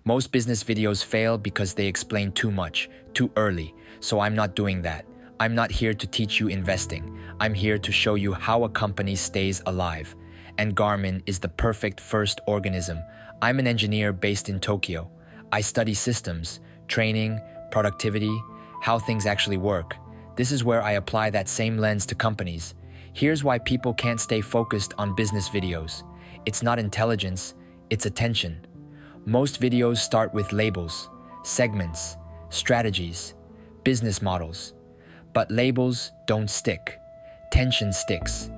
Most business videos fail because they explain too much, too early, so I'm not doing that. I'm not here to teach you investing. I'm here to show you how a company stays alive. And Garmin is the perfect first organism. I'm an engineer based in Tokyo. I study systems, training, productivity, how things actually work. This is where I apply that same lens to companies. Here's why people can't stay focused on business videos. It's not intelligence, it's attention. Most videos start with labels, segments, strategies, business models. But labels don't stick. Tension sticks.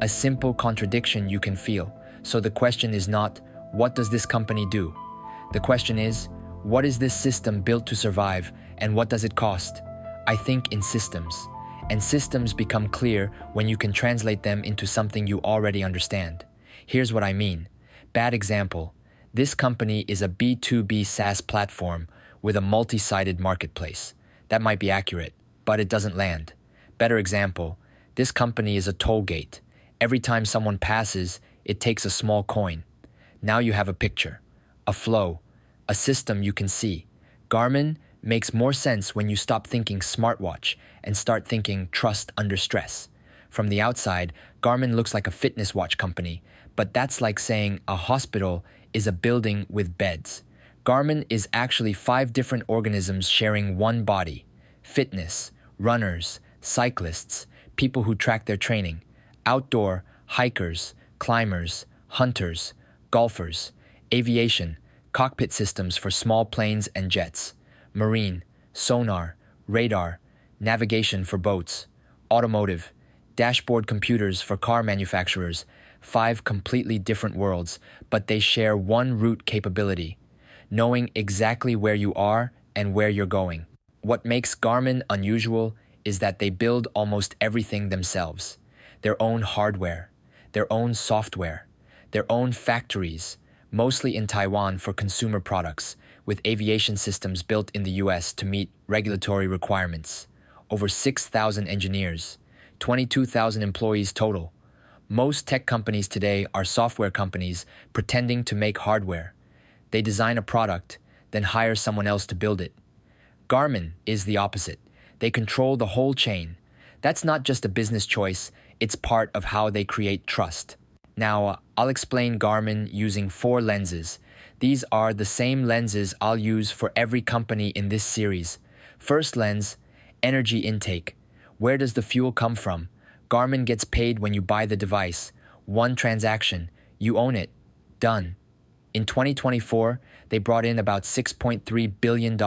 A simple contradiction you can feel. So the question is not, what does this company do? The question is, what is this system built to survive and what does it cost? I think in systems. And systems become clear when you can translate them into something you already understand. Here's what I mean. Bad example. This company is a B2B SaaS platform with a multi-sided marketplace. That might be accurate, but it doesn't land. Better example. This company is a toll gate. Every time someone passes, it takes a small coin. Now you have a picture, a flow, a system you can see. Garmin makes more sense when you stop thinking smartwatch and start thinking trust under stress. From the outside, Garmin looks like a fitness watch company, but that's like saying a hospital is a building with beds. Garmin is actually 5 different organisms sharing one body. Fitness, runners, cyclists, people who track their training, outdoor, hikers, climbers, hunters, golfers, aviation, cockpit systems for small planes and jets, marine, sonar, radar, navigation for boats, automotive, dashboard computers for car manufacturers, 5 completely different worlds, but they share one root capability, knowing exactly where you are and where you're going. What makes Garmin unusual is that they build almost everything themselves. Their own hardware, their own software, their own factories, mostly in Taiwan for consumer products, with aviation systems built in the US to meet regulatory requirements. Over 6,000 engineers, 22,000 employees total. Most tech companies today are software companies pretending to make hardware. They design a product, then hire someone else to build it. Garmin is the opposite. They control the whole chain. That's not just a business choice, it's part of how they create trust. Now, I'll explain Garmin using 4 lenses. These are the same lenses I'll use for every company in this series. First lens, energy intake. Where does the fuel come from? Garmin gets paid when you buy the device. One transaction. You own it. Done. In 2024, they brought in about $6.3 billion.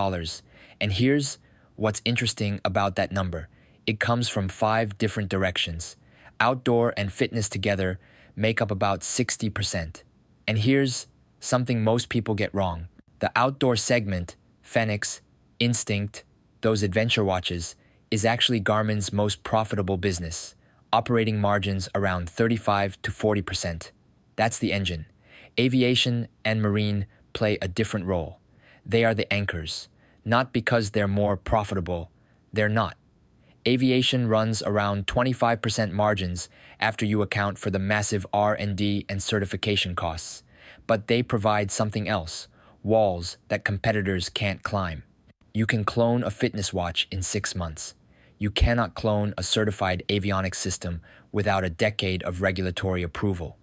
And here's what's interesting about that number. It comes from 5 different directions. Outdoor and fitness together make up about 60%. And here's something most people get wrong. The outdoor segment, Fenix, Instinct, those adventure watches, is actually Garmin's most profitable business, operating margins around 35 to 40%. That's the engine. Aviation and marine play a different role. They are the anchors. Not because they're more profitable, they're not. Aviation runs around 25% margins after you account for the massive R&D and certification costs. But they provide something else, walls that competitors can't climb. You can clone a fitness watch in 6 months. You cannot clone a certified avionics system without a decade of regulatory approval.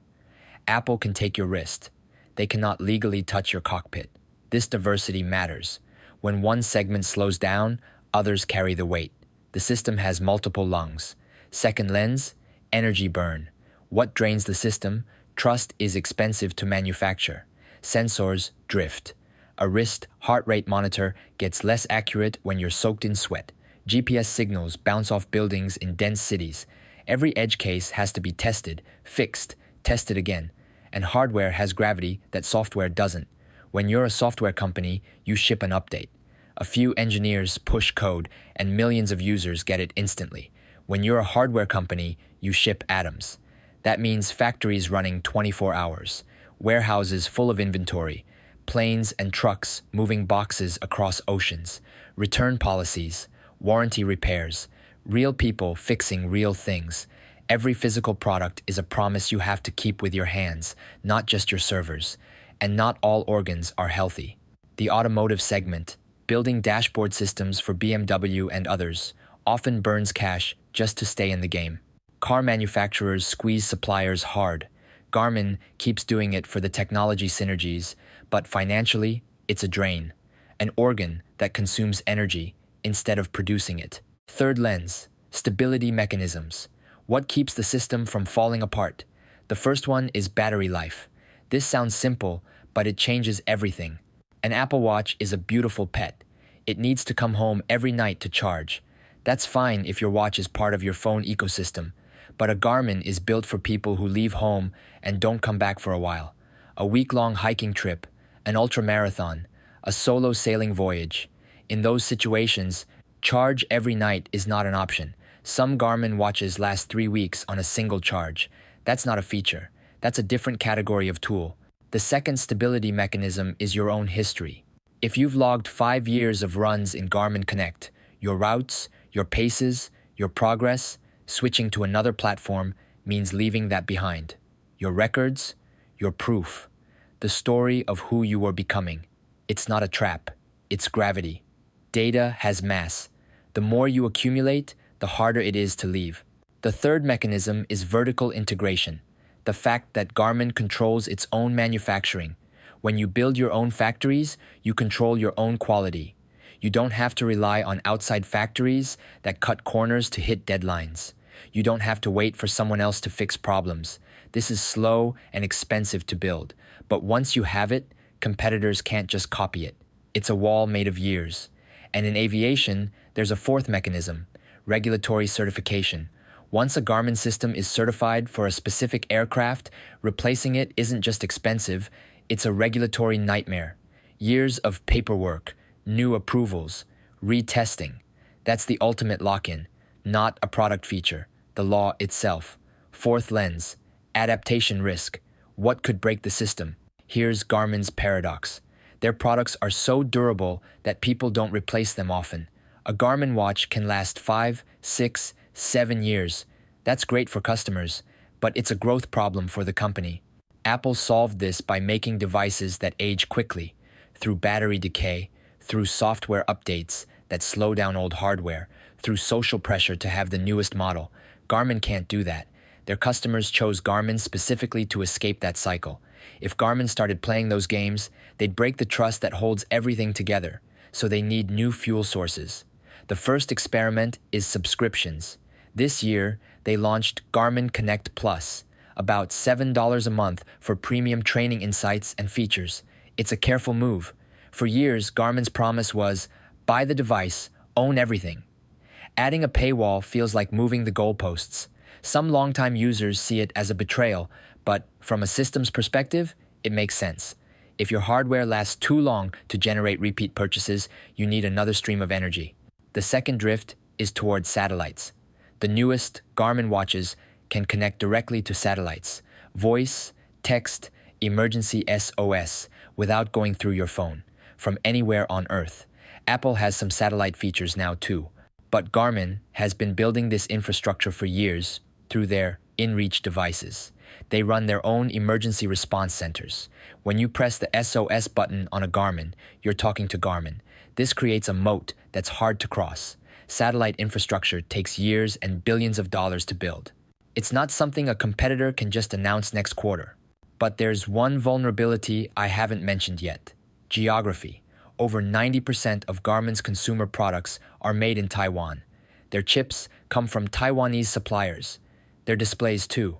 Apple can take your wrist. They cannot legally touch your cockpit. This diversity matters. When one segment slows down, others carry the weight. The system has multiple lungs. Second lens, energy burn. What drains the system? Trust is expensive to manufacture. Sensors drift. A wrist heart rate monitor gets less accurate when you're soaked in sweat. GPS signals bounce off buildings in dense cities. Every edge case has to be tested, fixed, tested again. And hardware has gravity that software doesn't. When you're a software company, you ship an update. A few engineers push code and millions of users get it instantly. When you're a hardware company, you ship atoms. That means factories running 24 hours, warehouses full of inventory, planes and trucks moving boxes across oceans, return policies, warranty repairs, real people fixing real things. Every physical product is a promise you have to keep with your hands, not just your servers. And not all organs are healthy. The automotive segment, building dashboard systems for BMW and others, often burns cash just to stay in the game. Car manufacturers squeeze suppliers hard. Garmin keeps doing it for the technology synergies, but financially, it's a drain. An organ that consumes energy instead of producing it. Third lens, stability mechanisms. What keeps the system from falling apart? The first one is battery life. This sounds simple, but it changes everything. An Apple Watch is a beautiful pet. It needs to come home every night to charge. That's fine if your watch is part of your phone ecosystem, but a Garmin is built for people who leave home and don't come back for a while. A week-long hiking trip, an ultramarathon, a solo sailing voyage. In those situations, charge every night is not an option. Some Garmin watches last 3 weeks on a single charge. That's not a feature. That's a different category of tool. The second stability mechanism is your own history. If you've logged 5 years of runs in Garmin Connect, your routes, your paces, your progress, switching to another platform means leaving that behind. Your records, your proof, the story of who you are becoming. It's not a trap, it's gravity. Data has mass. The more you accumulate, the harder it is to leave. The third mechanism is vertical integration, the fact that Garmin controls its own manufacturing. When you build your own factories, you control your own quality. You don't have to rely on outside factories that cut corners to hit deadlines. You don't have to wait for someone else to fix problems. This is slow and expensive to build, but once you have it, competitors can't just copy it. It's a wall made of years. And in aviation, there's a fourth mechanism, regulatory certification. Once a Garmin system is certified for a specific aircraft, replacing it isn't just expensive, it's a regulatory nightmare. Years of paperwork, new approvals, retesting. That's the ultimate lock-in, not a product feature, the law itself. Fourth lens, adaptation risk. What could break the system? Here's Garmin's paradox. Their products are so durable that people don't replace them often. A Garmin watch can last 5, 6, 7 years. That's great for customers, but it's a growth problem for the company. Apple solved this by making devices that age quickly, through battery decay, through software updates that slow down old hardware, through social pressure to have the newest model. Garmin can't do that. Their customers chose Garmin specifically to escape that cycle. If Garmin started playing those games, they'd break the trust that holds everything together, so they need new fuel sources. The first experiment is subscriptions. This year, they launched Garmin Connect Plus, about $7 a month for premium training insights and features. It's a careful move. For years, Garmin's promise was, buy the device, own everything. Adding a paywall feels like moving the goalposts. Some longtime users see it as a betrayal, but from a systems perspective, it makes sense. If your hardware lasts too long to generate repeat purchases, you need another stream of energy. The second drift is towards satellites. The newest Garmin watches can connect directly to satellites, voice, text, emergency SOS, without going through your phone, from anywhere on Earth. Apple has some satellite features now too, but Garmin has been building this infrastructure for years through their InReach devices. They run their own emergency response centers. When you press the SOS button on a Garmin, you're talking to Garmin. This creates a moat that's hard to cross. Satellite infrastructure takes years and billions of dollars to build. It's not something a competitor can just announce next quarter. But there's one vulnerability I haven't mentioned yet. Geography. Over 90% of Garmin's consumer products are made in Taiwan. Their chips come from Taiwanese suppliers. Their displays too.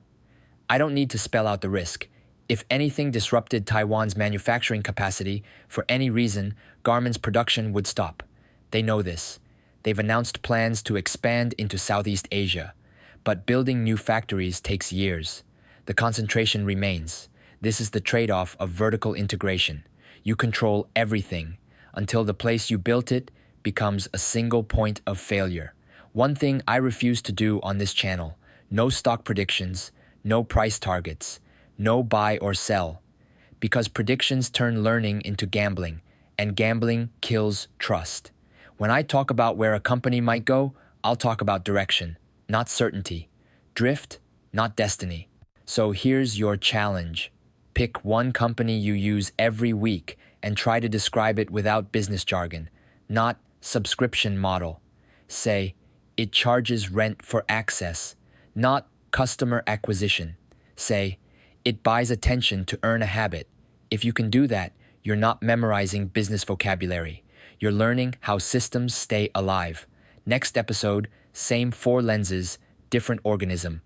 I don't need to spell out the risk. If anything disrupted Taiwan's manufacturing capacity for any reason, Garmin's production would stop. They know this. They've announced plans to expand into Southeast Asia. But building new factories takes years. The concentration remains. This is the trade-off of vertical integration. You control everything until the place you built it becomes a single point of failure. One thing I refuse to do on this channel: no stock predictions, no price targets, no buy or sell. Because predictions turn learning into gambling, and gambling kills trust. When I talk about where a company might go, I'll talk about direction, not certainty. Drift, not destiny. So here's your challenge. Pick one company you use every week and try to describe it without business jargon, not subscription model. Say, it charges rent for access, not customer acquisition. Say, it buys attention to earn a habit. If you can do that, you're not memorizing business vocabulary. You're learning how systems stay alive. Next episode, same four lenses, different organism.